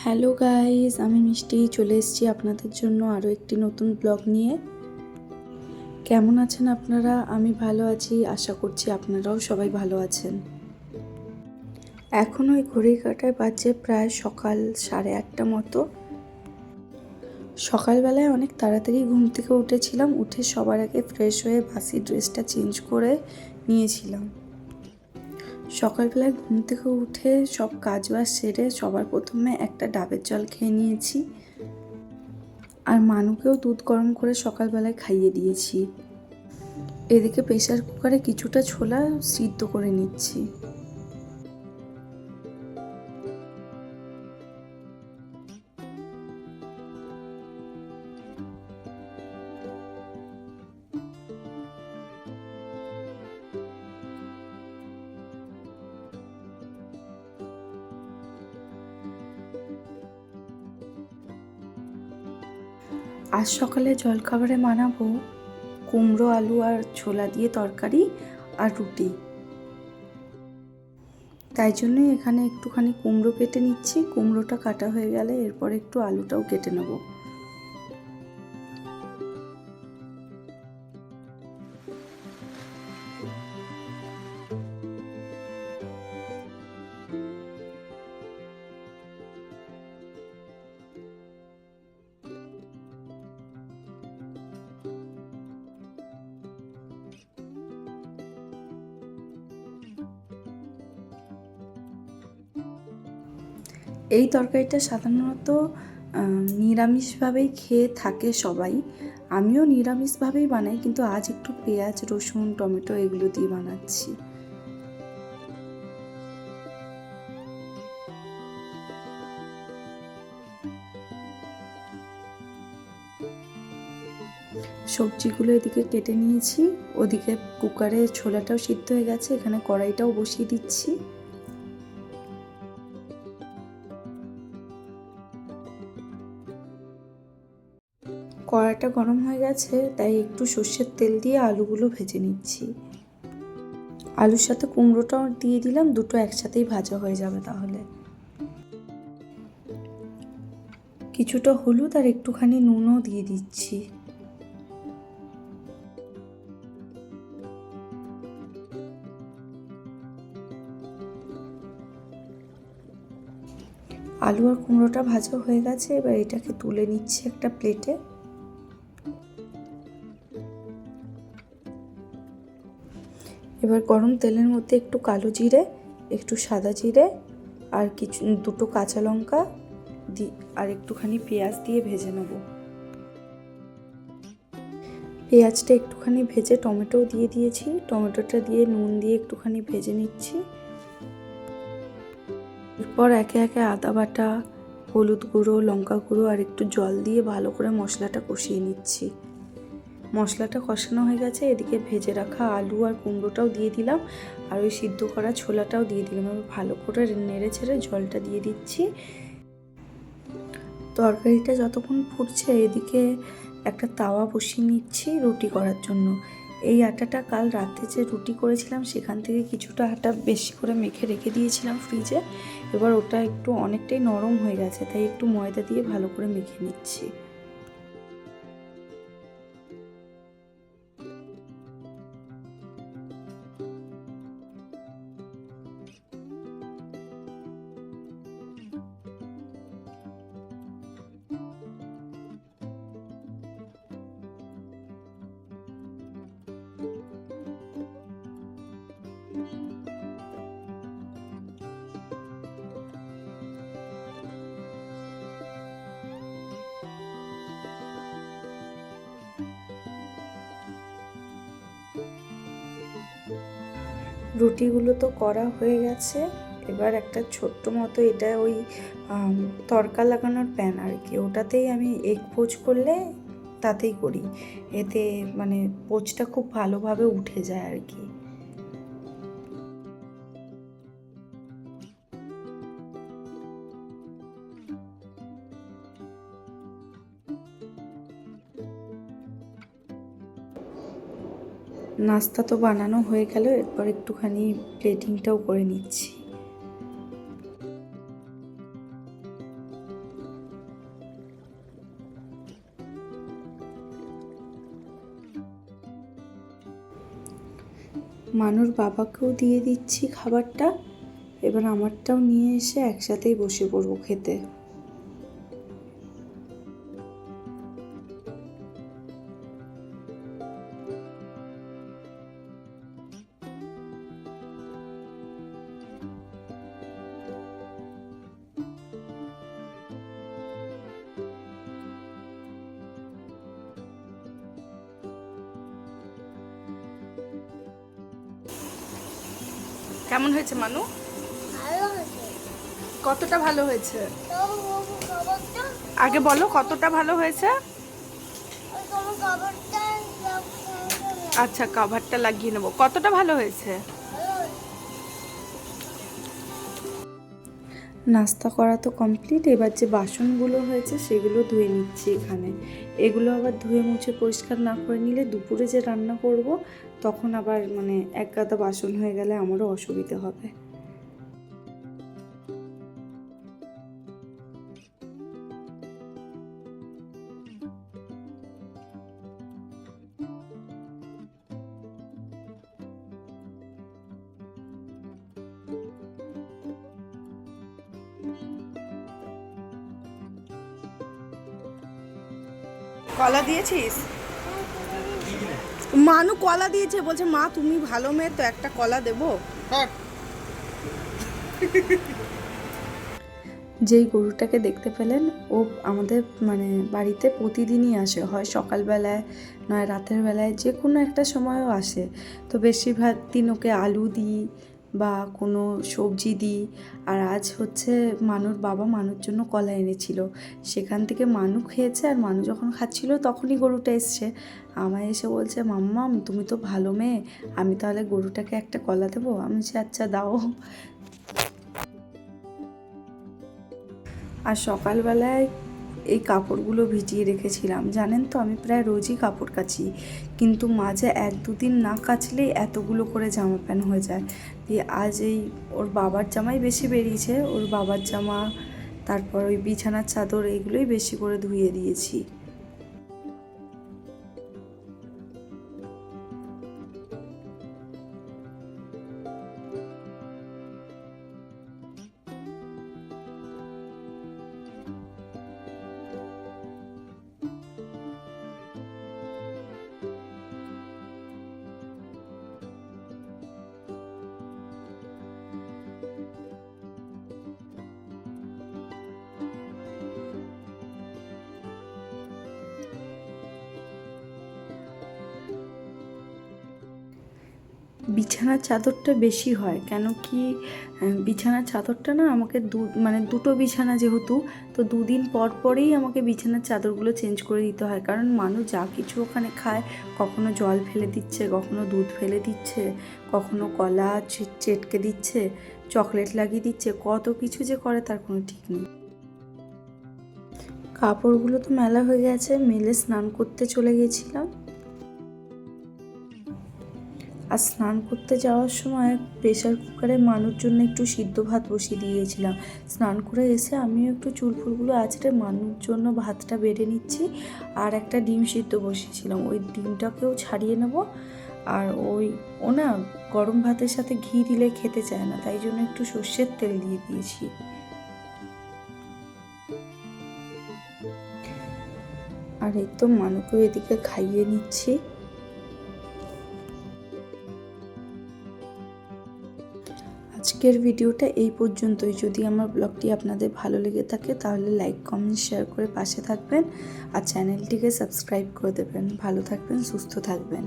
Hello guys, আমি মিষ্টি চলে এসেছি আপনাদের জন্য আরও একটি নতুন ব্লগ নিয়ে। কেমন আছেন আপনারা? আমি ভালো আছি, আশা করছি আপনারাও সবাই ভালো আছেন। এখন ওই ঘড়ির কাঁটায় বাজে প্রায় সকাল 8:30 মতো। সকালবেলায় অনেক তাড়াতাড়ি ঘুম থেকে উঠেছিলাম, উঠে সবার আগে ফ্রেশ হয়ে বাসি ড্রেসটা চেঞ্জ করে নিয়েছিলাম। সকালবেলায় ঘুম থেকে উঠে সব কাজ বাজ সেরে সবার প্রথমে একটা ডাবের জল খেয়ে নিয়েছি, আর মানুকেও দুধ গরম করে সকালবেলায় খাইয়ে দিয়েছি। এদিকে প্রেসার কুকারে কিছুটা ছোলা সিদ্ধ করে নিচ্ছি। আজ সকালে জলখাবারে বানাবো কুমড়ো আলু আর ছোলা দিয়ে তরকারি আর রুটি। তাই জন্যই এখানে একটুখানি কুমড়ো কেটে নিচ্ছি। কুমড়োটা কাটা হয়ে গেলে এরপর একটু আলুটাও কেটে নেব। এই তরকারিটা সাধারণত নিরামিষভাবেই খেয়ে থাকে সবাই। আমিও নিরামিষভাবেই বানাই, কিন্তু আজ একটু পেঁয়াজ, রসুন, টমেটো এগুলো দিয়ে বানাচ্ছি। সবজিগুলো এদিকে কেটে নিয়েছি, ওদিকে কুকারে ছোলাটাও সিদ্ধ হয়ে গেছে, এখানে কড়াইটাও বসিয়ে দিচ্ছি। কড়াইটা গরম হয়ে গেছে, তাই একটু সর্ষের তেল দিয়ে আলুগুলো ভেজে নিচ্ছি। আলুর সাথে কুমড়োটাও দিয়ে দিলাম, দুটো একসাথেই ভাজা হয়ে যাবে তাহলে। কিছুটা হলুদ আর একটুখানি নুনও দিয়ে দিচ্ছি। আলু আর কুমড়োটা ভাজা হয়ে গেছে, এবার এটাকে তুলে নিচ্ছি একটা প্লেটে। এবার গরম তেলের মধ্যে একটু কালো জিরে, একটু সাদা জিরে আর দুটো কাঁচা লঙ্কা আর একটুখানি পেঁয়াজ দিয়ে ভেজে নেব। পেঁয়াজটা একটুখানি ভেজে টমেটোও দিয়ে দিয়েছি। টমেটোটা দিয়ে নুন দিয়ে একটুখানি ভেজে নিচ্ছি। এরপর একে একে আদা বাটা, হলুদ গুঁড়ো, লঙ্কা গুঁড়ো আর একটু জল দিয়ে ভালো করে মশলাটা কষিয়ে নিচ্ছি। মশলাটা কষানো হয়ে গেছে, এদিকে ভেজে রাখা আলু আর কুমড়োটাও দিয়ে দিলাম, আর ওই সিদ্ধ করা ছোলাটাও দিয়ে দিলাম। এবার ভালো করে নেড়ে ছেড়ে জলটা দিয়ে দিচ্ছি। তরকারিটা যতক্ষণ ফুটছে এদিকে একটা তাওয়া বসিয়ে নিচ্ছি রুটি করার জন্য। এই আটাটা কাল রাতে যে রুটি করেছিলাম সেখান থেকে কিছুটা আটা বেশি করে মেখে রেখে দিয়েছিলাম ফ্রিজে। এবার ওটা একটু অনেকটাই নরম হয়ে গেছে, তাই একটু ময়দা দিয়ে ভালো করে মেখে নিচ্ছি। রুটিগুলো তো করা হয়ে গেছে। এবার একটা ছোট্ট মতো, এটা ওই তড়কা লাগানোর প্যান আর কি, ওটাতেই আমি এগ পোচ করলে তাতেই করি। এতে মানে পোচটা খুব ভালোভাবে উঠে যায় আর কি। নাস্তা তো বানানো হয়ে গেল, এরপর একটুখানি প্লেটিংটাও করে নিচ্ছি। মানুর বাবাকেও দিয়ে দিচ্ছি খাবারটা। এবার আমারটাও নিয়ে এসে একসাথেই বসে পড়বো খেতে। কেমন হয়েছে মানু? কতটা ভালো হয়েছে আগে বলো, কতটা ভালো হয়েছে? আচ্ছা, কভারটা লাগিয়ে নেবো। কতটা ভালো হয়েছে? নাস্তা করা তো কমপ্লিট। এবার যে বাসনগুলো হয়েছে সেগুলো ধুয়ে নিচ্ছি এখানে। এগুলো আবার ধুয়ে মুছে পরিষ্কার না করে নিলে দুপুরে যে রান্না করব তখন আবার এক গাদা বাসন হয়ে গেলে আমারও অসুবিধা হবে। কলা দিয়েছিস? মানু কলা দিয়েছে, বলছে মা তুমি ভালো মেয়ে তো, একটা কলা দেবো। যেই গরুটাকে দেখতে পেলেন ও আমাদের বাড়িতে প্রতিদিনই আসে, হয় সকালবেলায় নয় রাতের বেলায়, যে কোনো একটা সময়ও আসে। তো বেশিরভাগ দিন ওকে আলু দিই বা কোনো সবজি দিই। আর আজ হচ্ছে মানুর বাবা মানুর জন্য কলা এনেছিল, সেখান থেকে মানু খেয়েছে। আর মানু যখন খাচ্ছিল তখনই গরুটা এসছে, আমায় এসে বলছে মাম্মাম তুমি তো ভালো মেয়ে, আমি তাহলে গরুটাকে একটা কলা দেবো। আমি বলছি আচ্ছা দাও। আর সকালবেলায় এই কাপড়গুলো ভিজিয়ে রেখেছিলাম। জানেন তো আমি প্রায় রোজই কাপড় কাচি, কিন্তু মাঝে 1-2 দিন না কাচলেই এতগুলো করে জামা প্যান্ট হয়ে যায়। দিয়ে আজ এই ওর বাবার জামাই বেশি বেরিয়েছে, ওর বাবার জামা, তারপর ওই বিছানার চাদর, এইগুলোই বেশি করে ধুয়ে দিয়েছি। বিছানার চাদরটা বেশি হয় কেন কি, বিছানার চাদরটা না আমাকে দুটো বিছানা যেহেতু, তো 2 দিন পর পরেই আমাকে বিছানার চাদরগুলো চেঞ্জ করে দিতে হয়। কারণ মানুষ যা কিছু ওখানে খায়, কখনো জল ফেলে দিচ্ছে, কখনো দুধ ফেলে দিচ্ছে, কখনো কলা চেটকে দিচ্ছে, চকলেট লাগিয়ে দিচ্ছে, কত কিছু যে করে তার কোনো ঠিক নেই। কাপড়গুলো তো মেলা হয়ে গেছে, মেলে স্নান করতে চলে গেছিলাম। আর স্নান করতে যাওয়ার সময় প্রেশার কুকারে মানুর জন্য একটু সিদ্ধ ভাত বসিয়ে দিয়েছিলাম। স্নান করে এসে আমিও একটু চুল ফুলগুলো আঁচড়ে মানুর জন্য ভাতটা বেড়ে নিচ্ছি। আর একটা ডিম সিদ্ধ বসিয়েছিলাম, ওই ডিমটাকেও ছাড়িয়ে নেব। আর ও না গরম ভাতের সাথে ঘি দিলে খেতে চায় না, তাই জন্য একটু সর্ষের তেল দিয়ে দিয়েছি। আর এই তো মানুকেও এদিকে খাইয়ে নিচ্ছি। আজকের ভিডিওটা এই পর্যন্তই। যদি আমার ব্লগটি আপনাদের ভালো লেগে থাকে তাহলে লাইক কমেন্ট শেয়ার করে পাশে থাকবেন, আর চ্যানেলটিকে সাবস্ক্রাইব করে দেবেন। ভালো থাকবেন, সুস্থ থাকবেন।